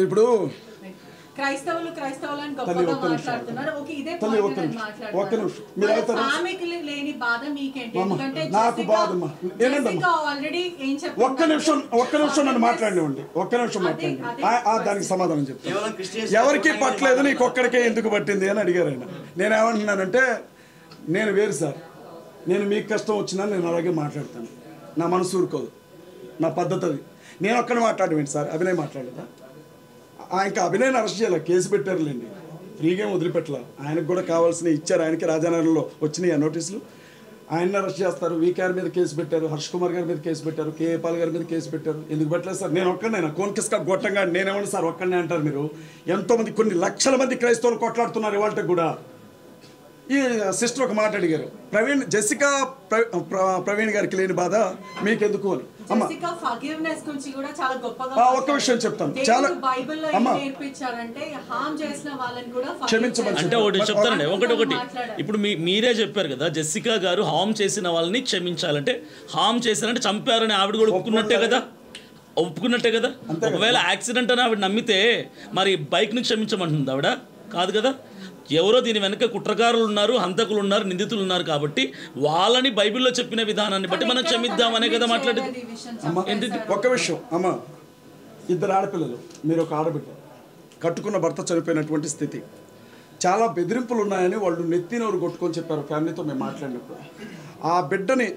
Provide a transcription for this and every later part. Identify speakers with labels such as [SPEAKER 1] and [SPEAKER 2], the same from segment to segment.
[SPEAKER 1] ఇప్పుడు
[SPEAKER 2] క్రైస్తవులు క్రైస్తవులను గొప్పగా మాట్లాడుతున్నారు. ఓకే, ఇదే పాయింట్ నేను మాట్లాడతాను. ఆమెకి లేని బాధ మీకేంటి? ఎందుకంటే జెసికా ఆల్రెడీ ఏం చెప్పారు.
[SPEAKER 1] ఒక్క నిమిషం నన్ను మాట్లాడివ్వండి. ఒక్క నిమిషం మాట్లాడండి. దానికి సమాధానం చెప్తాను. ఎవరికి పట్టలేదు, నీకు ఒక్కడికే ఎందుకు పట్టింది అని అడిగారు ఆయన. నేనేమంటున్నానంటే, నేను వేరు సార్. నేను మీకు కష్టం వచ్చినా నేను అలాగే మాట్లాడతాను. నా మనసు ఊరుకోదు, నా పద్ధతి అది. నేను ఒక్కడిని మాట్లాడమేంటి సార్? అభినయ్ మాట్లాడదా? ఇంకా అభినయ్ అరెస్ట్ చేయాలి, కేసు పెట్టారులేండి, ఫ్రీగా వదిలిపెట్టలా. ఆయనకు కూడా కావాల్సినవి ఇచ్చారు. ఆయనకి రాజానగరంలో వచ్చినాయి ఆ నోటీసులు. ఆయన్ని అరెస్ట్ చేస్తారు. వీకేఆర్ మీద కేసు పెట్టారు, హర్ష్ కుమార్ గారి మీద కేసు పెట్టారు, కేఏ పాల్ గారి మీద కేసు పెట్టారు. ఎందుకు పెట్టలేదు సార్? నేను ఒక్కడినైనా కోన్కిస్కా గొట్టంగా నేనేమన్నా సార్ ఒక్కడినే అంటారు మీరు? ఎంతోమంది, కొన్ని లక్షల మంది క్రైస్తవులు కొట్లాడుతున్నారు ఇవాళకి కూడా. ఈ సిస్టర్ ఒక మాట అడిగారు, జెసికా ప్రవీణ్ గారికి లేని బాధ మీకెందుకు అని. ఒక్క విషయం చెప్తాను, చాలా
[SPEAKER 3] అంటే ఒకటి చెప్తానండి. ఒకటి ఇప్పుడు మీరే చెప్పారు కదా, జెసికా గారు హామ్ చేసిన వాళ్ళని క్షమించాలంటే, హామ్ చేశారంటే చంపారని ఆవిడ కూడా ఒప్పుకున్నట్టే కదా. ఒకవేళ యాక్సిడెంట్ అని ఆవిడ నమ్మితే మరి బైక్ని క్షమించమంటుంది ఆవిడ? కాదు కదా. ఎవరో దీని వెనక కుట్రకారులు ఉన్నారు, హంతకులు ఉన్నారు, నిందితులు ఉన్నారు. కాబట్టి వాళ్ళని బైబిల్లో చెప్పిన విధానాన్ని బట్టి మనం క్షమిద్దామనే కదా మాట్లాడేది.
[SPEAKER 1] ఒక్క విషయం అమ్మ, ఇద్దరు ఆడపిల్లలు, మీరు ఒక ఆడబిడ్డ, కట్టుకున్న భర్త చనిపోయినటువంటి స్థితి, చాలా బెదిరింపులు ఉన్నాయని వాళ్ళు నెత్తినోరు కొట్టుకొని చెప్పారు ఫ్యామిలీతో మేము మాట్లాడినప్పుడు. ఆ బిడ్డని,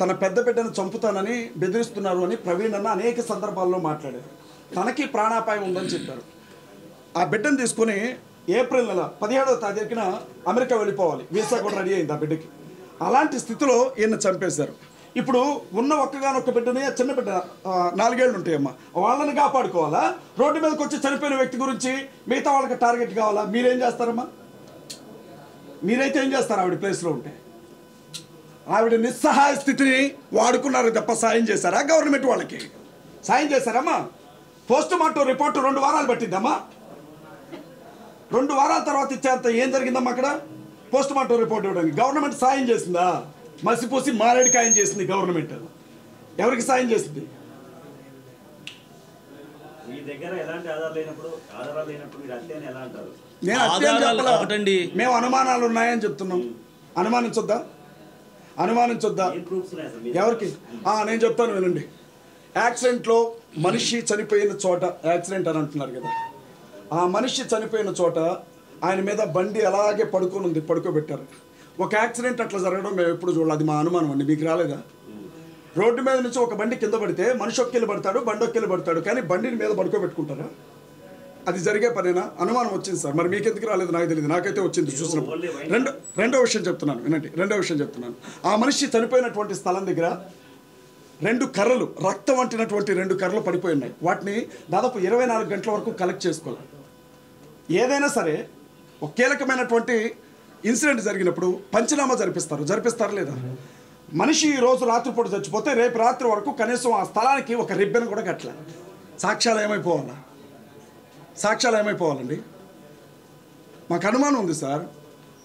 [SPEAKER 1] తన పెద్ద బిడ్డను చంపుతానని బెదిరిస్తున్నారు అని ప్రవీణ్ అన్న అనేక సందర్భాల్లో మాట్లాడారు. తనకి ప్రాణాపాయం ఉందని చెప్పారు. ఆ బిడ్డను తీసుకొని ఏప్రిల్ నెల 17వ తారీఖున అమెరికా వెళ్ళిపోవాలి, వీసా కూడా రెడీ అయింది ఆ బిడ్డకి. అలాంటి స్థితిలో ఈయన చంపేశారు. ఇప్పుడు ఉన్న ఒక్కగానొక్క బిడ్డని, చిన్న బిడ్డ 4 ఏళ్ళు ఉంటాయమ్మా, వాళ్ళని కాపాడుకోవాలా? రోడ్డు మీదకి వచ్చి చనిపోయిన వ్యక్తి గురించి మిగతా వాళ్ళకి టార్గెట్ కావాలా? మీరేం చేస్తారమ్మా? మీరైతే ఏం చేస్తారు ఆవిడ ప్లేస్లో ఉంటే? ఆవిడ నిస్సహాయ స్థితిని వాడుకున్నారు తప్ప సాయం చేశారా? గవర్నమెంట్ వాళ్ళకి సాయం చేశారమ్మా? పోస్ట్ మార్టం రిపోర్టు 2 వారాలు పట్టిందమ్మా. 2 వారాల తర్వాత ఇచ్చేంత ఏం జరిగిందమ్మా అక్కడ? పోస్ట్ మార్టం రిపోర్ట్ ఇవ్వడానికి గవర్నమెంట్ సాయం చేసిందా? మసిపూసి మారేడికాయం చేసింది గవర్నమెంట్. ఎవరికి సాయం చేసింది? నేను అత్యంత మేము అనుమానాలు ఉన్నాయని చెప్తున్నాం. అనుమానించొద్దా? ఎవరికి? నేను చెప్తాను వినండి. యాక్సిడెంట్లో మనిషి చనిపోయిన చోట యాక్సిడెంట్ అని అంటున్నారు కదా, ఆ మనిషి చనిపోయిన చోట ఆయన మీద బండి అలాగే పడుకొని ఉంది, పడుకోబెట్టారు. ఒక యాక్సిడెంట్ అట్లా జరగడం మేము ఎప్పుడు చూడాలి, అది మా అనుమానం అండి. మీకు రాలేదా? రోడ్డు మీద నుంచి ఒక బండి కింద పడితే మనిషి ఒక్కెళ్ళి పడతాడు, బండి ఒక్కెళ్ళి పడతాడు, కానీ బండిని మీద పడుకోబెట్టుకుంటారా? అది జరిగే పనేనా? అనుమానం వచ్చింది సార్. మరి మీకు ఎందుకు రాలేదు నాకు తెలియదు, నాకైతే వచ్చింది చూసినప్పుడు. రెండో విషయం చెప్తున్నాను వినండి. ఆ మనిషి చనిపోయినటువంటి స్థలం దగ్గర 2 కర్రలు, రక్తం అంటినటువంటి 2 కర్రలు పడిపోయి ఉన్నాయి. వాటిని దాదాపు 24 గంటల వరకు కలెక్ట్ చేసుకోవాలి. ఏదైనా సరే ఒక కీలకమైనటువంటి ఇన్సిడెంట్ జరిగినప్పుడు పంచనామా జరిపిస్తారు లేదా? మనిషి ఈ రోజు రాత్రిపూట చచ్చిపోతే రేపు రాత్రి వరకు కనీసం ఆ స్థలానికి ఒక రిబ్బన్ కూడా కట్టలే. సాక్ష్యాలు ఏమైపోవాలండి? మాకు అనుమానం ఉంది సార్.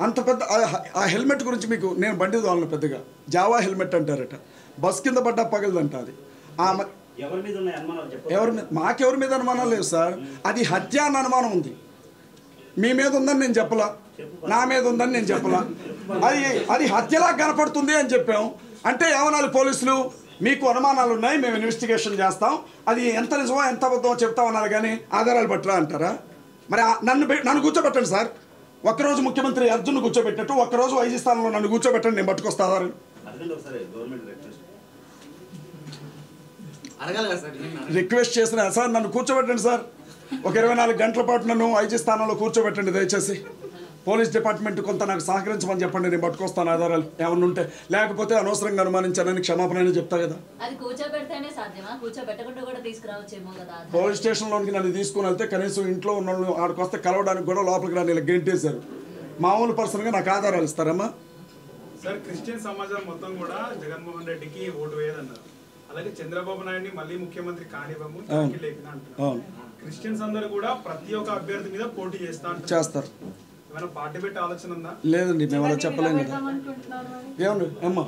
[SPEAKER 1] అంత పెద్ద ఆ హెల్మెట్ గురించి మీకు నేను బండి తోలను పెద్దగా, జావా హెల్మెట్ అంటారట, బస్ కింద పడ్డా పగలదంట. అది మాకెవరి మీద అనుమానం లేదు సార్. అది హత్య అన్న అనుమానం ఉంది. మీ మీద ఉందని నేను చెప్పలా, నా మీద ఉందని నేను చెప్పలా. అది హత్యలా కనపడుతుంది అని చెప్పాం. అంటే ఏమనాలి పోలీసులు? మీకు అనుమానాలు ఉన్నాయి, మేము ఇన్వెస్టిగేషన్ చేస్తాం, అది ఎంత నిజమో ఎంత అబద్ధమో చెప్తామన్నారు, కానీ ఆధారాలు పట్టరా అంటారా? మరి నన్ను కూర్చోబెట్టండి సార్. ఒక్కరోజు ముఖ్యమంత్రి అర్జున్ కూర్చోబెట్టినట్టు ఒక్కరోజు ఐజీ స్థానంలో నన్ను కూర్చోబెట్టండి, నేను పట్టుకొస్తా ఆధారాలు. రిక్వెస్ట్ చేసిన సార్, నన్ను కూర్చోబెట్టండి సార్. ఒక 24 గంటల పాటు నన్ను ఐజీ స్థానంలో కూర్చోబెట్టండి దయచేసి. పోలీస్ డిపార్ట్మెంట్ కొంత నాకు సహకరించమని చెప్పండి, నేను పట్టుకొస్తాను ఆధారాలు ఏమన్నా ఉంటే. లేకపోతే అనవసరంగా అనుమానించానని క్షమాపణ చెప్తా కదా. పోలీస్ స్టేషన్లోకి నన్ను తీసుకుని వెళ్తే కనీసం ఇంట్లో ఉన్న వాళ్ళు ఆడికొస్తే కలవడానికి కూడా లోపలికి రాని ఇలా గెంటేశారు. మామూలు పర్సన్గా నాకు ఆధారాలు ఇస్తారమ్మా?
[SPEAKER 4] సార్, క్రిస్టియన్ సమాజం మొత్తం కూడా జగన్మోహన్ రెడ్డికి ఓటు వేయదన్నారు. అలాగే చంద్రబాబు నాయుడిని మళ్ళీ ముఖ్యమంత్రి కానివ్వము అంటున్నారు. క్రిస్టియన్స్ అందరూ కూడా ప్రతి ఒక్క అభ్యర్థి మీద పోటీ చేస్తారు. ఏమైనా పార్టీ పెట్టే ఆలోచన ఉందా?
[SPEAKER 1] లేదండి, మేము అలా చెప్పలేము కదా. ఏమండి అమ్మా,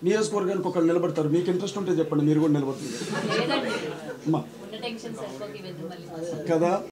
[SPEAKER 1] నియోజకవర్గానికి ఒకళ్ళు నిలబడతారు, మీకు ఇంట్రెస్ట్ ఉంటే చెప్పండి, మీరు కూడా నిలబడుతుంది
[SPEAKER 5] లేదండి
[SPEAKER 1] అమ్మా
[SPEAKER 5] ఉన్న టెన్షన్ సరిపోకి వెళ్తుంది మళ్ళీ
[SPEAKER 1] కదా.